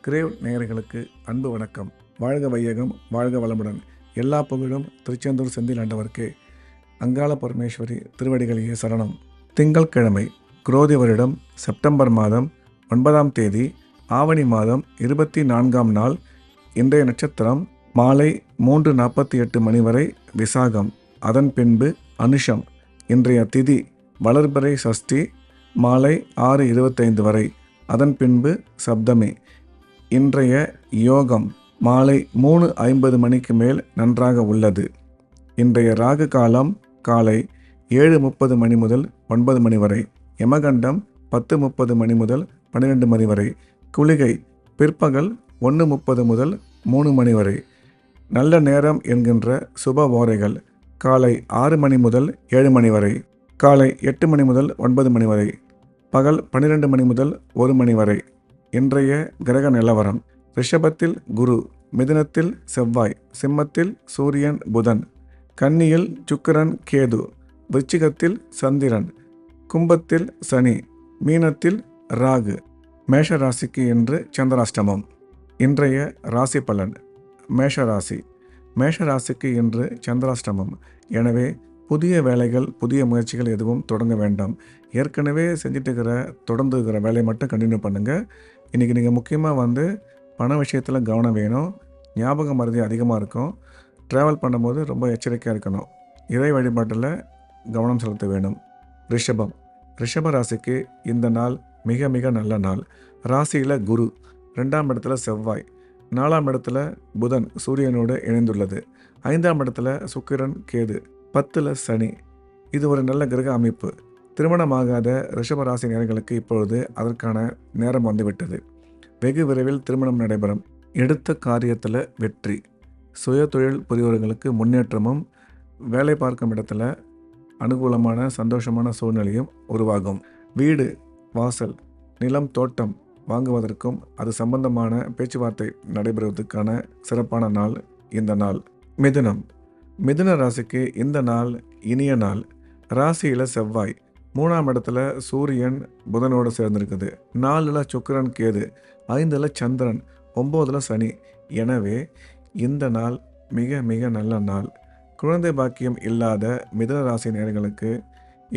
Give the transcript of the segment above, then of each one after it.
Grave நேயர்களுக்கு அன்பு வணக்கம். வாழ்க வையகம், வாழ்க வளமுடன். எல்லா புகழும் திருச்செந்தூர் செந்தில் ஆண்டவர்க்கே. அங்காள பரமேஸ்வரி திருவடிகளையே சரணம். திங்கள்கிழமை, குரோதி வருடம் செப்டம்பர் மாதம் 9ஆம் தேதி, ஆவணி மாதம் 24ஆம் நாள். இன்றைய நட்சத்திரம் மாலை 3:48 மணி வரை விசாகம், அதன் பின்பு அனுஷம். இன்றைய திதி வளர்பிறை சஷ்டி, மாலை 6:25 வரை, அதன் பின்பு சப்தமி. இன்றைய யோகம் மாலை 3:50 மணிக்கு மேல் நன்றாக உள்ளது. இன்றைய ராகு காலம் காலை 7:30 மணி முதல் 9 மணி வரை, யமகண்டம் 10:30 மணி முதல் 12 மணி வரை, குளிகை பிற்பகல் 1:30 முதல் 3 மணி வரை. நல்ல நேரம் என்கின்ற சுப ஓரைகள் காலை 6 மணி முதல் 7 மணி வரை, காலை 8 மணி முதல் 9 மணி வரை, பகல் 12 மணி முதல் 1 மணி வரை. இன்றைய கிரக நிலவரம்: ரிஷபத்தில் குரு, மிதுனத்தில் செவ்வாய், சிம்மத்தில் சூரியன் புதன், கன்னியில் சுக்கிரன் கேது, விருச்சிகத்தில் சந்திரன், கும்பத்தில் சனி, மீனத்தில் ராகு. மேஷ ராசிக்கு இன்று சந்திராஷ்டமம். இன்றைய ராசி பலன்: மேஷராசி. மேஷ ராசிக்கு இன்று சந்திராஷ்டமம். எனவே புதிய வேலைகள், புதிய முயற்சிகள் எதுவும் தொடங்க வேண்டாம். ஏற்கனவே செஞ்சுட்டு தொடர்ந்து இருக்கிற வேலையை மட்டும் கண்டினியூ பண்ணுங்கள். இன்றைக்கி நீங்கள் முக்கியமாக பண விஷயத்தில் கவனம் வேணும். ஞாபக மறதி அதிகமாக இருக்கும். ட்ராவல் பண்ணும்போது ரொம்ப எச்சரிக்கையாக இருக்கணும். இறை வழிபாட்டில் கவனம் செலுத்த வேணும். ரிஷபம். ரிஷப ராசிக்கு இந்த நாள் மிக மிக நல்ல நாள். ராசியில் குரு, 2ஆம் இடத்துல செவ்வாய், 4ஆம் இடத்துல புதன் சூரியனோடு இணைந்துள்ளது, 5ஆம் இடத்துல சுக்கிரன் கேது, 10ல் சனி. இது ஒரு நல்ல கிரக அமைப்பு. திருமணமாகாத ரிஷபராசி நேயர்களுக்கு இப்பொழுது அதற்கான நேரம் வந்துவிட்டது. வெகு விரைவில் திருமணம் நடைபெறும். எடுத்த காரியத்தில் வெற்றி. சுய தொழில் புரிவர்களுக்கு முன்னேற்றமும், வேலை பார்க்கும் இடத்துல அனுகூலமான சந்தோஷமான சூழ்நிலையும் உருவாகும். வீடு, வாசல், நிலம், தோட்டம் வாங்குவதற்கும் அது சம்பந்தமான பேச்சுவார்த்தை நடைபெறுவதற்கான சிறப்பான நாள் இந்த நாள். மிதுனம். மிதுன ராசிக்கு இந்த நாள் இனிய நாள். ராசியில் செவ்வாய், 3ஆம் இடத்துல சூரியன் புதனோடு சேர்ந்திருக்குது, 4ல் சுக்கிரன் கேது, 5ல் சந்திரன், 9ல் சனி. எனவே இந்த நாள் மிக மிக நல்ல நாள். குழந்தை பாக்கியம் இல்லாத மிதுன ராசி நேயர்களுக்கு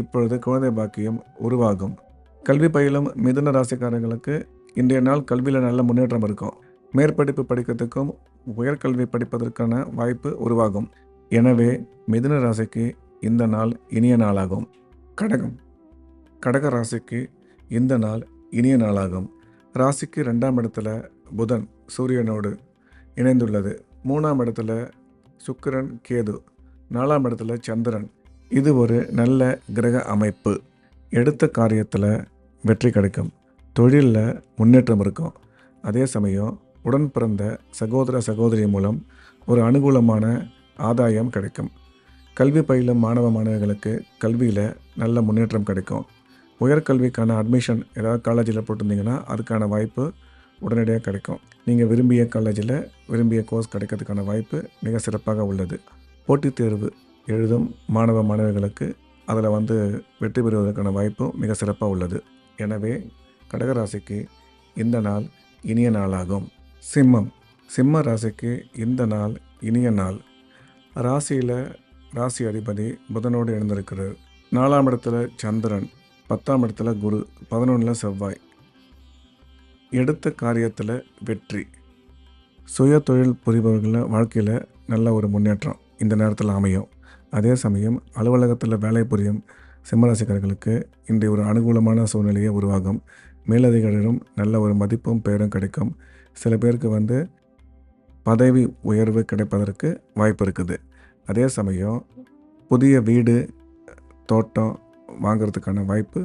இப்பொழுது குழந்தை பாக்கியம் உருவாகும். கல்வி பயிலும் மிதுன ராசிக்காரர்களுக்கு இன்றைய நாள் கல்வியில் நல்ல முன்னேற்றம் இருக்கும். மேற்படிப்பு படிக்கிறதுக்கும் உயர்கல்வி படிப்பதற்கான வாய்ப்பு உருவாகும். எனவே மிதுன ராசிக்கு இந்த நாள் இனிய நாளாகும். கடகம். கடக ராசிக்கு இந்த நாள் இனிய நாளாகும். ராசிக்கு 2ஆம் இடத்துல புதன் சூரியனோடு இணைந்துள்ளது, 3ஆம் இடத்துல சுக்கிரன் கேது, 4ஆம் இடத்துல சந்திரன். இது ஒரு நல்ல கிரக அமைப்பு. எடுத்த காரியத்தில் வெற்றி கிடைக்கும். தொழிலில் முன்னேற்றம் இருக்கும். அதே சமயம் உடன் பிறந்த சகோதர சகோதரி மூலம் ஒரு அனுகூலமான ஆதாயம் கிடைக்கும். கல்வி பயிலும் மாணவ மாணவிகளுக்கு கல்வியில் நல்ல முன்னேற்றம் கிடைக்கும். உயர்கல்விக்கான அட்மிஷன் ஏதாவது காலேஜில் போட்டிருந்தீங்கன்னா அதுக்கான வாய்ப்பு உடனடியாக கிடைக்கும். நீங்கள் விரும்பிய காலேஜில் விரும்பிய கோர்ஸ் கிடைக்கிறதுக்கான வாய்ப்பு மிக சிறப்பாக உள்ளது. போட்டித் தேர்வு எழுதும் மாணவ மாணவிகளுக்கு அதில் வெற்றி பெறுவதற்கான வாய்ப்பும் மிக சிறப்பாக உள்ளது. எனவே கடகராசிக்கு இந்த நாள் இனிய நாளாகும். சிம்மம். சிம்ம ராசிக்கு இந்த நாள் இனிய நாள். ராசியில் ராசி அதிபதி புதனோடு இணைந்திருக்கிறார். 4ஆம் இடத்துல சந்திரன், 10ஆம் இடத்துல குரு, 11ல் செவ்வாய். எடுத்த காரியத்தில் வெற்றி. சுய தொழில் புரிபவர்களில் வாழ்க்கையில் நல்ல ஒரு முன்னேற்றம் இந்த நேரத்தில் அமையும். அதே சமயம் அலுவலகத்தில் வேலை புரியும் சிம்மராசிக்காரர்களுக்கு இன்றைய ஒரு அனுகூலமான சூழ்நிலையை உருவாகும். மேலதிகாரிகளும் நல்ல ஒரு மதிப்பும் பெயரும் கிடைக்கும். சில பேருக்கு பதவி உயர்வு கிடைப்பதற்கு வாய்ப்பு இருக்குது. அதே சமயம் புதிய வீடு, தோட்டம் வாங்கிறதுக்கான வாய்ப்பு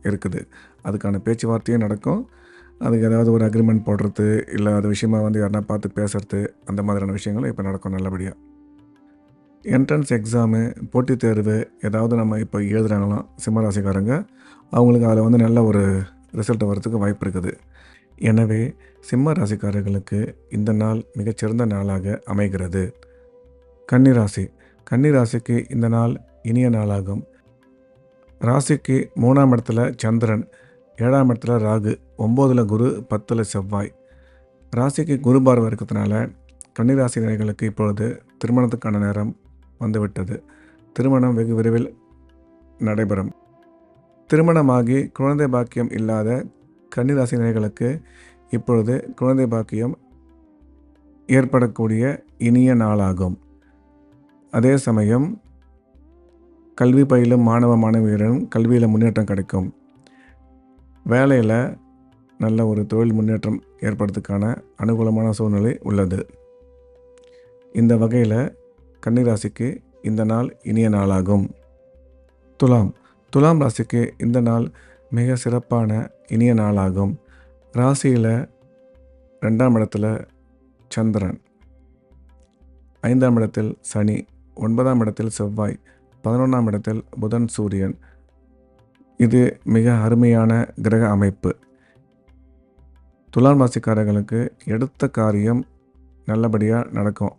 இருக்குது. அதுக்கான பேச்சுவார்த்தையும் நடக்கும். அதுக்கு ஏதாவது ஒரு அக்ரிமெண்ட் போடுறது, இல்லை அது விஷயமா யாருன்னா பார்த்து பேசுறது, அந்த மாதிரியான விஷயங்களும் இப்போ நடக்கும் நல்லபடியாக. என்ட்ரன்ஸ் எக்ஸாமு, போட்டித் தேர்வு ஏதாவது நம்ம இப்போ எழுதுகிறாங்களாம் சிம்மராசிக்காரங்க, அவங்களுக்கு அதில் நல்ல ஒரு ரிசல்ட் வரத்துக்கு வாய்ப்பு இருக்குது. எனவே சிம்ம ராசிக்காரர்களுக்கு இந்த நாள் மிகச்சிறந்த நாளாக அமைகிறது. கன்னிராசி. கன்னிராசிக்கு இந்த நாள் இனிய நாளாகும். ராசிக்கு 3ஆம் இடத்துல சந்திரன், 7ஆம் இடத்துல ராகு, 9ல் குரு, 10ல் செவ்வாய். ராசிக்கு குரு பார்வை இருக்கிறதுனால கன்னிராசினியர்களுக்கு இப்பொழுது திருமணத்துக்கான நேரம் வந்துவிட்டது. திருமணம் வெகு விரைவில் நடைபெறும். திருமணமாகி குழந்தை பாக்கியம் இல்லாத கன்னிராசினியர்களுக்கு இப்பொழுது குழந்தை பாக்கியம் ஏற்படக்கூடிய இனிய நாளாகும். அதே சமயம் கல்வி பயிலும் மாணவ மாணவியரும் கல்வியில் முன்னேற்றம் கிடைக்கும். வேலையில் நல்ல ஒரு தொழில் முன்னேற்றம் ஏற்படுறதுக்கான அனுகூலமான சூழ்நிலை உள்ளது. இந்த வகையில் கன்னிராசிக்கு இந்த நாள் இனிய நாளாகும். துலாம் ராசிக்கு இந்த நாள் மிக சிறப்பான இனிய நாளாகும். ராசியில் 2ஆம் இடத்துல சந்திரன், 5ஆம் இடத்தில் சனி, 9ஆம் இடத்தில் செவ்வாய், 11ஆம் இடத்தில் புதன் சூரியன். இது மிக அருமையான கிரக அமைப்பு. துலாம் ராசிக்காரர்களுக்கு எடுத்த காரியம் நல்லபடியாக நடக்கும்.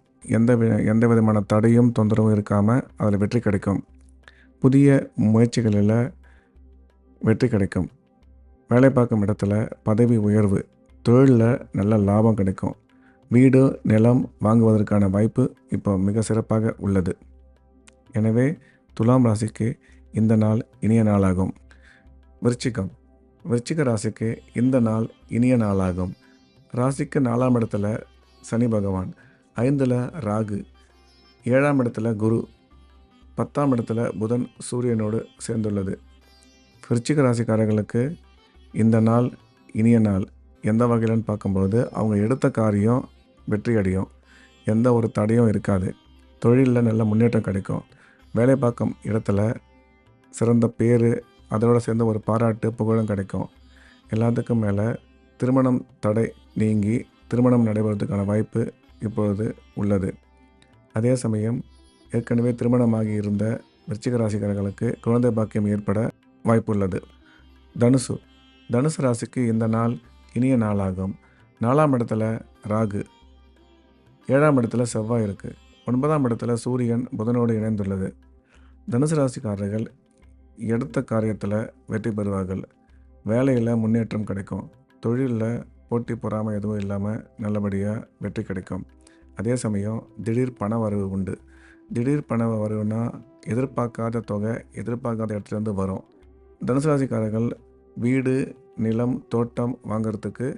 எந்த விதமான தடையும் தொந்தரவும் இருக்காமல் அதில் வெற்றி கிடைக்கும். புதிய முயற்சிகளில் வெற்றி கிடைக்கும். வேலை பார்க்கும் இடத்துல பதவி உயர்வு, தொழிலில் நல்ல லாபம் கிடைக்கும். வீடு நிலம் வாங்குவதற்கான வாய்ப்பு இப்போ மிக சிறப்பாக உள்ளது. எனவே துலாம் ராசிக்கு இந்த நாள் இனிய நாளாகும். விருச்சிக ராசிக்கு இந்த நாள் இனிய நாளாகும். ராசிக்கு 4ஆம் இடத்துல சனி பகவான், 5ல் ராகு, 7ஆம் இடத்துல குரு, 10ஆம் இடத்துல புதன் சூரியனோடு சேர்ந்துள்ளது. விருச்சிக ராசிக்காரர்களுக்கு இந்த நாள் இனிய நாள். எந்த வகையிலன்னு பார்க்கும்பொழுது அவங்க எடுத்த காரியம் வெற்றி அடையும். எந்த ஒரு தடையும் இருக்காது. தொழிலில் நல்ல முன்னேற்றம் கிடைக்கும். வேலை பார்க்கும் இடத்துல சிறந்த பேர், அதோடு சேர்ந்த ஒரு பாராட்டு புகழும் கிடைக்கும். எல்லாத்துக்கும் மேலே திருமணம் தடை நீங்கி திருமணம் நடைபெறுவதற்கான வாய்ப்பு இப்பொழுது உள்ளது. அதே சமயம் ஏற்கனவே திருமணமாகி இருந்த விருச்சிக ராசிக்காரர்களுக்கு குழந்தை பாக்கியம் ஏற்பட வாய்ப்பு உள்ளது. தனுசு ராசிக்கு இந்த நாள் இனிய நாளாகும். 4ஆம் இடத்துல ராகு, 7ஆம் இடத்துல செவ்வாய் இருக்குது, 9ஆம் இடத்துல சூரியன் புதனோடு இணைந்துள்ளது. தனுசு ராசிக்காரர்கள் எடுத்த காரியத்தில் வெற்றி பெறுவார்கள். வேலையில் முன்னேற்றம் கிடைக்கும். தொழிலில் போட்டி பொறாமை எதுவும் இல்லாமல் நல்லபடியாக வெற்றி கிடைக்கும். அதே சமயம் திடீர் பண வரவு உண்டு. திடீர் பண வரவுனா எதிர்பார்க்காத தொகை எதிர்பார்க்காத இடத்துலேருந்து வரும். தனுசு ராசிக்காரர்கள் வீடு நிலம் தோட்டம் வாங்கிறதுக்கு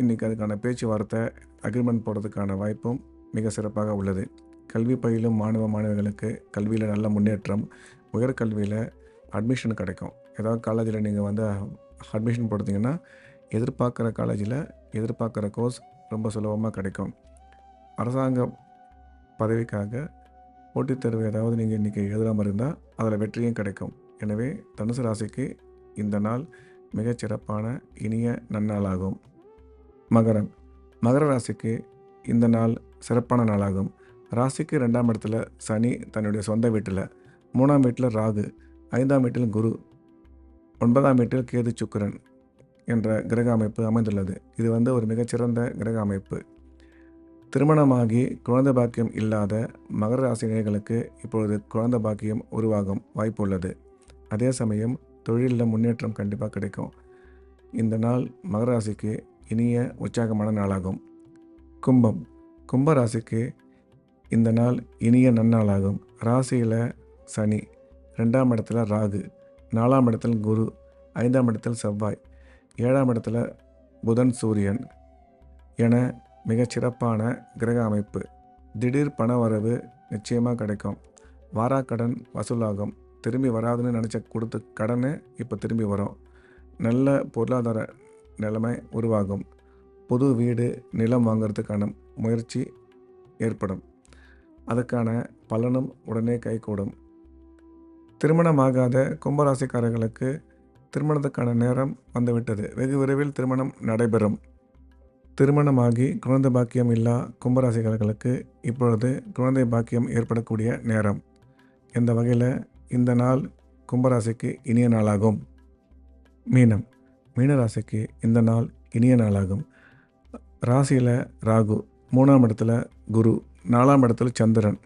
இன்றைக்கி அதுக்கான பேச்சுவார்த்தை அக்ரிமெண்ட் போடுறதுக்கான வாய்ப்பும் மிக சிறப்பாக உள்ளது. கல்வி பயிலும் மாணவ மாணவிகளுக்கு கல்வியில் நல்ல முன்னேற்றம், உயர்கல்வியில் அட்மிஷன் கிடைக்கும். ஏதாவது காலேஜில் நீங்கள் அட்மிஷன் போடுறீங்கன்னா எதிர்பார்க்குற காலேஜில் எதிர்பார்க்குற கோர்ஸ் ரொம்ப சுலபமாக கிடைக்கும். அரசாங்க பதவிக்காக போட்டித் தேர்வு ஏதாவது நீங்கள் இன்றைக்கி எழுதாமல் இருந்தால் அதில் வெற்றியும் கிடைக்கும். எனவே தனுசு ராசிக்கு இந்த நாள் மிகச்சிறப்பான இனிய நன்னாளாகும். மகர ராசிக்கு இந்த நாள் சிறப்பான நாளாகும். ராசிக்கு 2ஆம் இடத்துல சனி தன்னுடைய சொந்த வீட்டில், 3ஆம் வீட்டில் ராகு, 5ஆம் வீட்டில் குரு, 9ஆம் வீட்டில் கேது சுக்கிரன் என்ற கிரக அமைப்பு அமைந்துள்ளது. இது ஒரு மிகச்சிறந்த கிரக அமைப்பு. திருமணமாகி குழந்தை பாக்கியம் இல்லாத மகர ராசினியர்களுக்கு இப்பொழுது குழந்தை பாக்கியம் உருவாகும் வாய்ப்பு உள்ளது. அதே சமயம் தொழிலில் முன்னேற்றம் கண்டிப்பாக கிடைக்கும். இந்த நாள் மகர ராசிக்கு இனிய உற்சாகமான நாளாகும். கும்ப ராசிக்கு இந்த நாள் இனிய நன்னாளாகும். ராசியில் சனி, 2ஆம் இடத்துல ராகு, 4ஆம் இடத்தில் குரு, 5ஆம் இடத்தில் செவ்வாய், 7ஆம் இடத்துல புதன் சூரியன் என மிகச்சிறப்பான கிரக அமைப்பு. திடீர் பண வரவு நிச்சயமாக கிடைக்கும். வாராக்கடன் வசூலாகும். திரும்பி வராதுன்னு நினச்ச கொடுத்த கடனை இப்போ திரும்பி வரும். நல்ல பொருளாதார நிலைமை உருவாகும். புது வீடு நிலம் வாங்கிறதுக்கான முயற்சி ஏற்படும். அதுக்கான பலனும் உடனே கைகூடும். திருமணமாகாத கும்பராசிக்காரர்களுக்கு திருமணத்துக்கான நேரம் வந்துவிட்டது. வெகு விரைவில் திருமணம் நடைபெறும். திருமணமாகி குழந்தை பாக்கியம் இல்லா கும்பராசிக்காரர்களுக்கு இப்பொழுது குழந்தை பாக்கியம் ஏற்படக்கூடிய நேரம். இந்த வகையில் இந்த நாள் கும்பராசிக்கு இனிய நாளாகும். மீனராசிக்கு இந்த நாள் இனிய நாளாகும். ராசியில் ராகு, 3ஆம் இடத்துல குரு, 4ஆம் இடத்தில் சந்திரன்,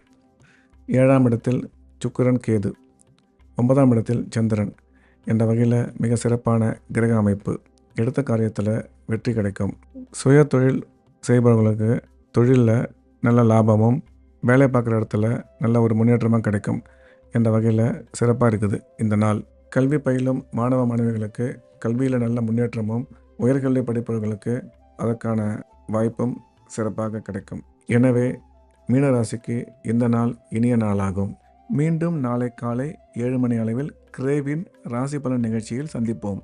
7ஆம் இடத்தில் சுக்கிரன் கேது, 9ஆம் இடத்தில் சந்திரன் என்ற வகையில் மிக சிறப்பான கிரக அமைப்பு. எடுத்த காரியத்தில் வெற்றி கிடைக்கும். சுய தொழில் செய்பவர்களுக்கு தொழிலில் நல்ல லாபமும், வேலை பார்க்குற இடத்துல நல்ல ஒரு முன்னேற்றமாக கிடைக்கும் என்ற வகையில் சிறப்பாக இருக்குது இந்த நாள். கல்வி பயிலும் மாணவ மாணவிகளுக்கு கல்வியில் நல்ல முன்னேற்றமும், உயர்கல்வி படிப்பவர்களுக்கு அதற்கான வாய்ப்பும் சிறப்பாக கிடைக்கும். எனவே மீனராசிக்கு இந்த நாள் இனிய நாளாகும். மீண்டும் நாளை காலை 7 மணி அளவில் கிரேவின் ராசி பலன் நிகழ்ச்சியில் சந்திப்போம்.